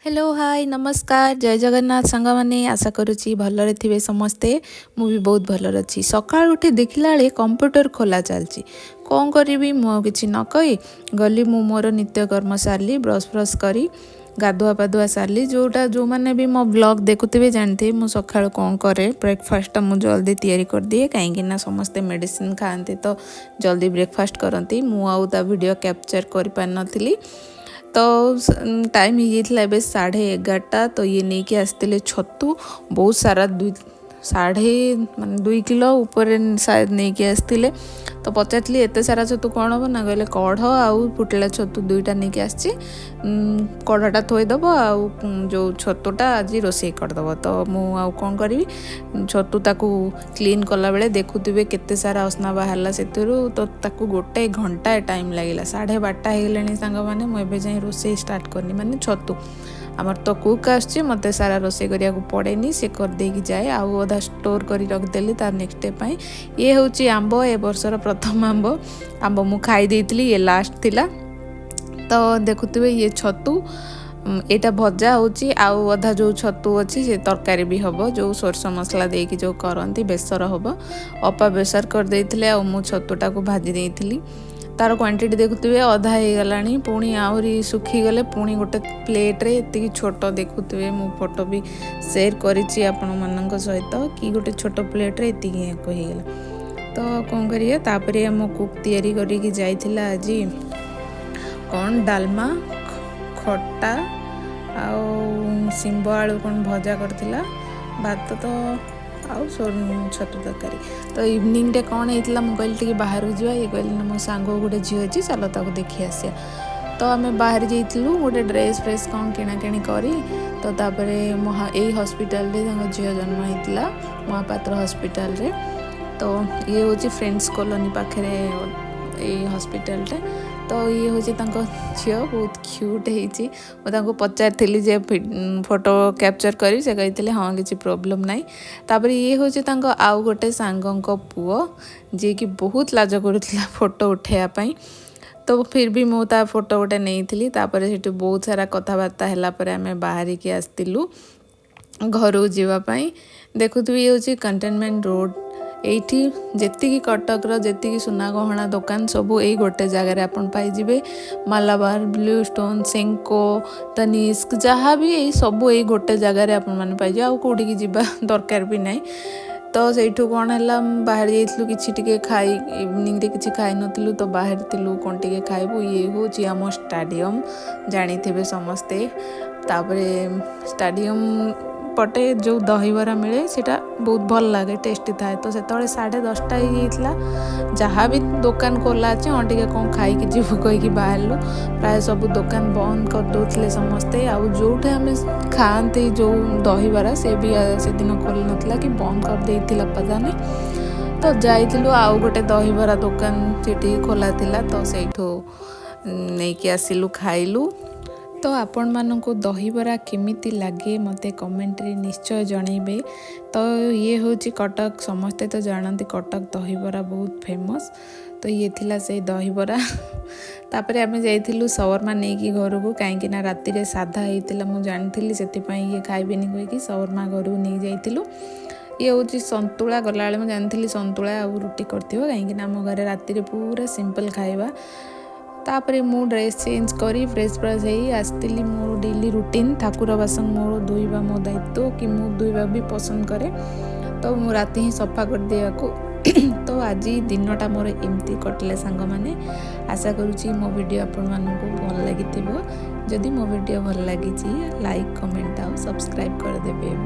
Hello hi नमस्कार जय जगन्नाथ सांग माने आशा करुच्ची भलरे थे समस्ते मु भी बहुत भलर अच्छी सकाल उठी देखला बेले कंप्यूटर खोला चलची कौन करी मु किसी न कही गली मु मोर नित्यकर्म सारली ब्रश ब्रश करी गाधुआ पाधुआ सारली जोटा जो मैंने भी मो ब्लॉग देखुवे जानते मु सका कौन करे ब्रेकफास्ट मु जल्दी तैयारी कर दिए कहीं समस्ते मेडिसिन खाते तो जल्दी ब्रेकफास्ट करती मु आउ ता वीडियो कैप्चर कर पार नथिली तो टाइम हो जाता है 11:30 तो ये नहीं कि आसते छतु बहुत सारा 2.5 किलो ऊपर शायद नहीं कि आसते तो पचारि एत सारा छतु कौन हम ना कहले कढ़ आउ फुटेला छतु दुईटा नहीं कि आसी कढ़ाटा थोईदेव आउ जो छतुटा आज रोषे करदेव तो मुझे कौन करी छतु ताकू क्लीन कला बेले देखुवे केते सारा असना बाहरला से तो ताकू गोटे घंटा टाइम लगे 12:30 हो सांग मैंने मुझे जाए रोषे स्टार्ट करनी माने छतु आमर तो कुक आसुची मते सारा रोषे करिया को पड़ेनी से कर देकी जाए आउ अधा स्टोर करी रखदेली तार नेक्स्ट डे पाई ये होची आंब ए वर्षर प्रथम आंब मु खाई देइतली ये लास्ट थिला तो देखुथिबे ये छतु एटा भजा होची आउ अधा जो छतु अच्छी से तरकारी भी हबो जो सोरस मसला देकी जो करंती बेसर हबो अपा बेसर कर देइतले आ मु छतुटा को भाजी देइतली तार क्वांटिटी देखुवे अधा हो गलानी पुणी आहरी सुखी गले पुणी गोटे प्लेट्रे एति छोट देखुवे मु फोटो भी शेयर करिछि आपण मानक सहित कि गोटे छोट प्लेट्रे एति होगला तो कौन करिए तापरे मो कुक तैयारी करिकी जाइथिला आज कौन डालमा खट्टा आउ सिंब आलू कौन भजा करथिला भात तो आउ छतु तरकारी तो इवनिंग टे कौन होता मुझे कहली बाहर जा ये कहली मो सांग गोटे झील अच्छी चलो ताको देखी आसिया तो आम बाहर जाइलु गोटे ड्रेस फ्रेस कौन किणाकिणी करी तो तापरे यही हॉस्पिटल रे झील जन्म होता महापात्र हॉस्पिटल रे तो ये हूँ फ्रेंड्स कॉलोनी पाखे यही हॉस्पिटल रे तो ये हूँ झील बहुत क्यूट हो पचारि जे फोटो कैप्चर करी से कही हाँ किसी प्रोब्लेम नाई तापर ये हूँ आउ गोटे सांगों पुओ जी कि बहुत लाज करुला फोटो उठाइवाई तो फिर भी मु ता फोटो गोटे नहीं तापर से बहुत सारा कथबार्ता है आम बाहर की आसलु घर जावाई देखुवी ये हूँ कंटेनमेंट रोड एठी जेतिकी कटकर जेतिकी सुना गहना दुकान सबू यही गोटे जगार आपन पाइबे मालाबार ब्लू स्टोन सेंको तनिष्क जहाँ भी यही सबू यही गोटे जगार आपण मैंने पाइबे आउ कौटी जीवा दरकार भी नहीं तो सेठू कौन है बाहर जाइलु कि खाई इवनिंग रे किसी खाई नथिलु तो बाहर थिलु कौन टिके खाइबु ये हूँ आम स्टाडियम जानी थे समस्ते तापरे स्टाडियम पटे जो दहीबरा मिले सेटा बहुत भल लगे टेस्टी थाए तो से 10:30 हो जहाँ भी दुकान खोला अच्छे हाँ टे कौन खाई जीव कहीकि बाहरलु प्राय सब दुकान बंद कर दौले समस्ते आउ जोठे आम खाते जो दहीबरा से भी से दिन खोल नाला कि बंद कर देइथिला पता नहीं तो जाइलु आउ गोटे दहीबरा दुकान से खोला थिला तो सेठो नहीं कि आसिलु खाइलु तो आपण मानक दहीबरा केमिति लगे मते कमेंट रे निश्चय जनइबे तो ये हूँ कटक समस्ते तो जानते कटक दहीबरा बहुत फेमस तो ये थिला से दहीबरा तापरे आमे जाइथिलु शवरमा नेकी घर को कहीं ना राति रे साधा होइतिला मु जानिथिली सेति ये खाइबेनी कहि शवरमा घर को नहीं जाइथिलु ये हूँ संतुला गला बेले जानी संतुला आ रुटी करथिबो कहीं आम घर राति पूरा सिंपल खाइबा तापरे मु ड्रेस चेंज करी फ्रेश फ्रेश हो आसती मोर डेली रूटीन ठाकुर बासन मोर धोइबा मो दायित्व कि मु धोइबा भी पसंद करे तो मु राति ही सफा कर दिया को तो आज दिनटा मोर एमती कटले सांग माने आशा करूची मो वीडियो आपण मानकु भल लागिथिबो जदि मो वीडियो भल लागिची लाइक कमेंट आ सब्सक्राइब कर देबे।